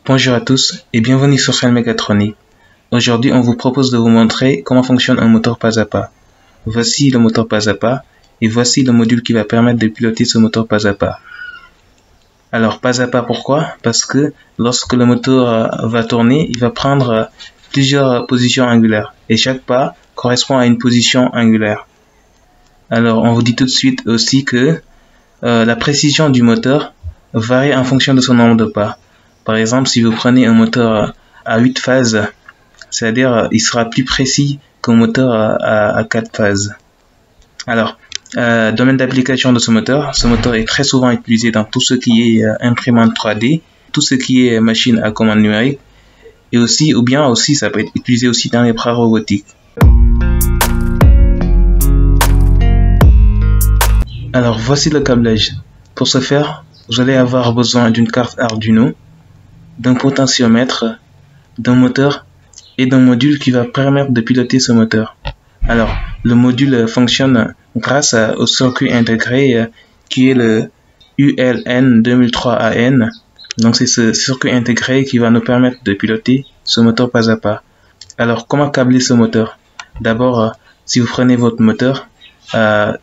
Bonjour à tous et bienvenue sur Shell Mécatronique. Aujourd'hui, on vous propose de vous montrer comment fonctionne un moteur pas à pas. Voici le moteur pas à pas et voici le module qui va permettre de piloter ce moteur pas à pas. Alors, pas à pas, pourquoi? Parce que lorsque le moteur va tourner, il va prendre plusieurs positions angulaires et chaque pas correspond à une position angulaire. Alors, on vous dit tout de suite aussi que la précision du moteur varie en fonction de son nombre de pas. Par exemple, si vous prenez un moteur à 8 phases, c'est-à-dire il sera plus précis qu'un moteur à 4 phases. Alors, domaine d'application de ce moteur est très souvent utilisé dans tout ce qui est imprimante 3D, tout ce qui est machine à commande numérique, et aussi, ça peut être utilisé aussi dans les bras robotiques. Alors, voici le câblage. Pour ce faire, vous allez avoir besoin d'une carte Arduino, d'un potentiomètre, d'un moteur et d'un module qui va permettre de piloter ce moteur. Alors, le module fonctionne grâce au circuit intégré qui est le ULN 2003AN. Donc, c'est ce circuit intégré qui va nous permettre de piloter ce moteur pas à pas. Alors, comment câbler ce moteur? D'abord, si vous prenez votre moteur,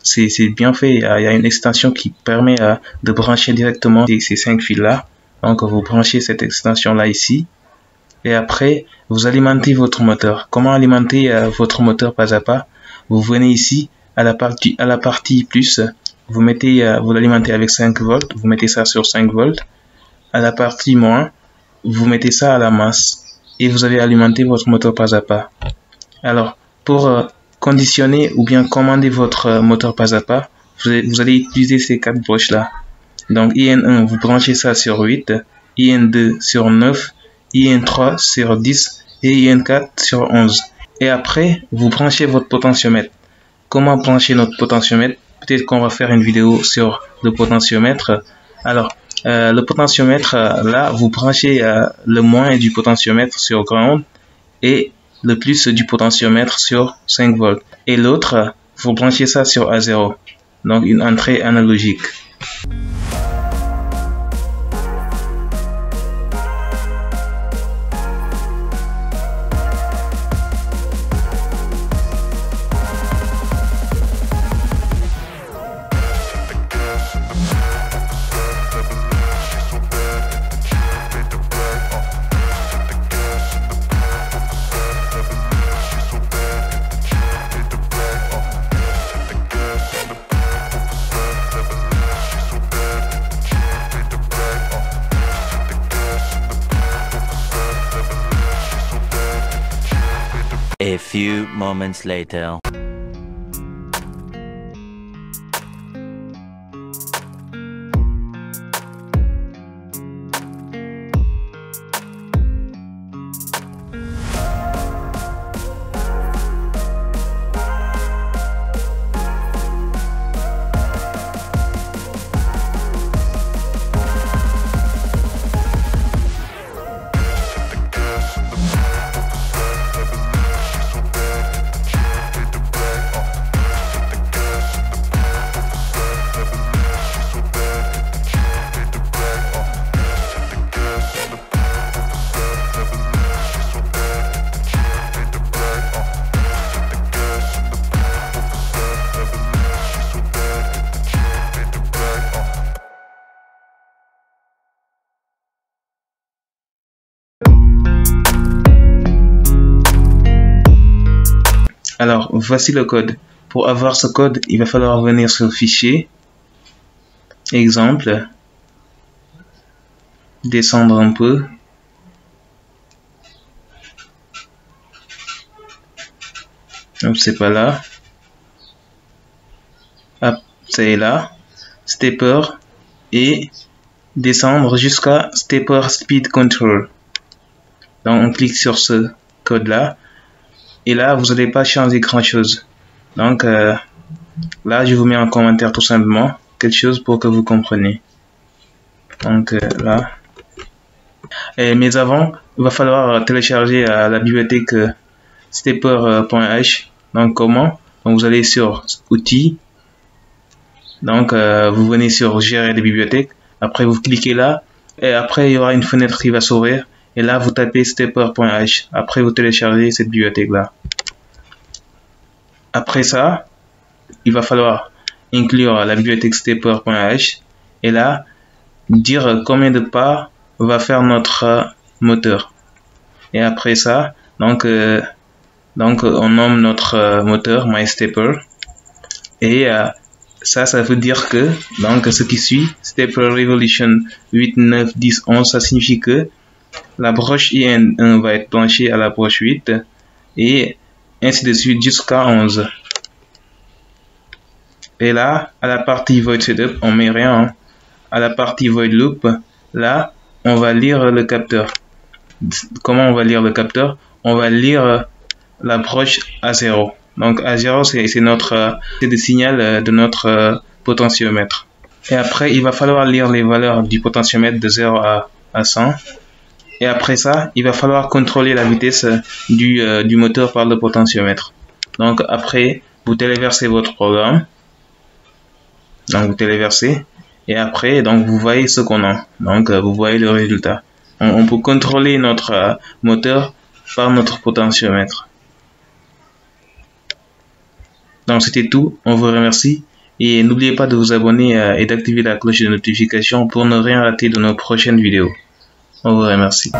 c'est bien fait. Il y a une extension qui permet de brancher directement ces 5 fils là. Donc vous branchez cette extension là ici et après vous alimentez votre moteur. Comment alimenter votre moteur pas à pas? Vous venez ici à la partie plus, vous l'alimentez avec 5 volts, vous mettez ça sur 5 volts. À la partie moins, vous mettez ça à la masse et vous allez alimenter votre moteur pas à pas. Alors pour conditionner ou bien commander votre moteur pas à pas, vous allez utiliser ces 4 broches là. Donc IN1, vous branchez ça sur 8, IN2 sur 9, IN3 sur 10 et IN4 sur 11. Et après, vous branchez votre potentiomètre. Comment brancher notre potentiomètre? Peut-être qu'on va faire une vidéo sur le potentiomètre. Alors, le potentiomètre, là, vous branchez le moins du potentiomètre sur ground et le plus du potentiomètre sur 5 volts. Et l'autre, vous branchez ça sur A0. Donc, une entrée analogique. A few moments later. Alors, voici le code. Pour avoir ce code, il va falloir venir sur Fichier, Exemple, descendre un peu. Hop, c'est pas là. Hop, c'est là. Stepper et descendre jusqu'à Stepper Speed Control. Donc, on clique sur ce code là. Et là, vous n'allez pas changer grand chose. Donc, là, je vous mets en commentaire tout simplement quelque chose pour que vous compreniez. Donc, là. Mais avant, il va falloir télécharger la bibliothèque stepper.h. Donc, comment? Donc, vous allez sur Outils. Donc, vous venez sur Gérer des bibliothèques. Après, vous cliquez là. Et après, il y aura une fenêtre qui va s'ouvrir. Et là, vous tapez stepper.h. Après, vous téléchargez cette bibliothèque-là. Après ça, il va falloir inclure la bibliothèque stepper.h. Et là, dire combien de pas va faire notre moteur. Et après ça, donc on nomme notre moteur MyStepper. Et ça veut dire que donc ce qui suit, Stepper Revolution 8, 9, 10, 11, ça signifie que la broche IN1 va être branchée à la broche 8 et ainsi de suite jusqu'à 11. Et là, à la partie void setup, on met rien. Hein. À la partie void loop, là, on va lire le capteur. Comment on va lire le capteur? On va lire la broche A0. Donc A0, c'est le signal de notre potentiomètre. Et après, il va falloir lire les valeurs du potentiomètre de 0 à 100. Et après ça, il va falloir contrôler la vitesse du moteur par le potentiomètre. Donc après, vous téléversez votre programme. Donc vous téléversez. Et après, donc vous voyez ce qu'on a. Donc vous voyez le résultat. On peut contrôler notre moteur par notre potentiomètre. Donc c'était tout, on vous remercie et n'oubliez pas de vous abonner et d'activer la cloche de notification pour ne rien rater de nos prochaines vidéos. On vous remercie.